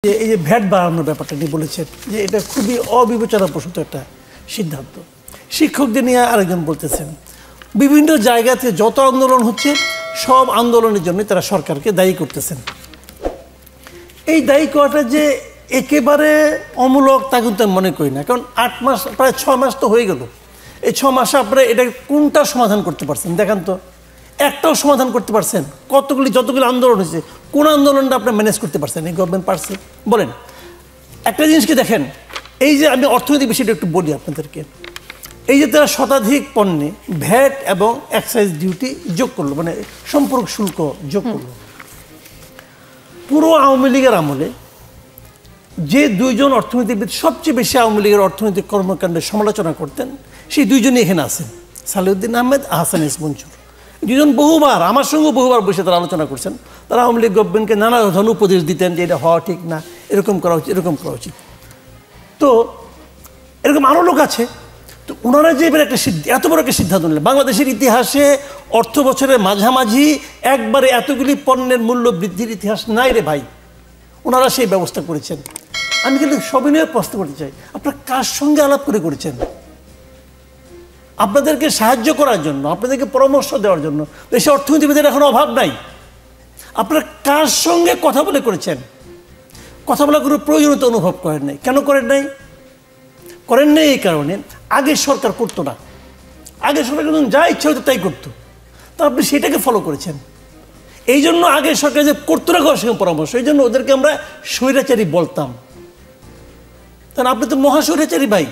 এই যে ভ্যাট বাড়ানোর ব্যাপারটা নিয়ে বলেছেন যে এটা খুবই অবিবেচনাপ্রসূত একটা সিদ্ধান্ত। শিক্ষকদের নিয়ে আরেকজন বলতেছেন বিভিন্ন জায়গাতে যত আন্দোলন হচ্ছে সব আন্দোলনের জন্য তারা সরকারকে দায়ী করতেছেন। এই দায়ী করাটা যে একেবারে অমূলক তা কিন্তু আমি মনে করি না, কারণ 8 মাস প্রায় 6 মাস তো হয়ে গেল। এই 6 মাসে আপনারা এটা কোনটা সমাধান করতে পারছেন দেখান তো, একটাও সমাধান করতে পারছেন? যতগুলি আন্দোলন হয়েছে কোন আন্দোলনটা আপনার ম্যানেজ করতে পারছেন? এই গভর্নমেন্ট পারছে? বলেন। একটা জিনিসকে দেখেন, এই যে আমি অর্থনৈতিক বিষয়টা একটু বলি আপনাদেরকে। এই যে তারা শতাধিক পণ্যে ভ্যাট এবং এক্সাইজ ডিউটি যোগ করলো, মানে সম্পর্ক শুল্ক যোগ করলো। পুরো আওয়ামী লীগের আমলে যে দুইজন অর্থনীতিবিদ সবচেয়ে বেশি আওয়ামী লীগের অর্থনৈতিক কর্মকাণ্ডের সমালোচনা করতেন, সেই দুইজনই এখানে আছেন, সালেউদ্দিন আহমেদ, আহসান এস মঞ্জুর। দুজন বহুবার আমার সঙ্গে বহুবার বসে তারা আলোচনা করছেন। তারা আওয়ামী লীগ গভর্নমেন্টকে নানা ধরনের উপদেশ দিতেন যে এটা হওয়া ঠিক না, এরকম করা উচিত, এরকম করা উচিত। তো এরকম আরও লোক আছে। তো ওনারা যে এবার একটা এত বড় একটা সিদ্ধান্ত নিলেন, বাংলাদেশের ইতিহাসে অর্থ বছরের মাঝামাঝি একবারে এতগুলি পণ্যের মূল্য বৃদ্ধির ইতিহাস নাই রে ভাই। ওনারা সেই ব্যবস্থা করেছেন। আমি কিন্তু সবিনয়ে প্রশ্ন করতে চাই, আপনারা কার সঙ্গে আলাপ করে করেছেন? আপনাদেরকে সাহায্য করার জন্য, আপনাদেরকে পরামর্শ দেওয়ার জন্য দেশে অর্থনীতিবিদের এখন অভাব নাই। আপনারা কার সঙ্গে কথা বলে করেছেন? কথা বলার কোনো প্রয়োজনীয়তা অনুভব করেন নাই। কেন করেন নাই? করেন নাই এই কারণে আগের সরকার করতো না। আগের সরকার কিন্তু যা ইচ্ছা হতো তাই করতো। তা আপনি সেটাকে ফলো করেছেন। এই জন্য আগের সরকার যে করতো না কারোর সঙ্গে পরামর্শ, এই জন্য ওদেরকে আমরা স্বৈরাচারী বলতাম। তাহলে আপনি তো মহাস্বৈরাচারী ভাই।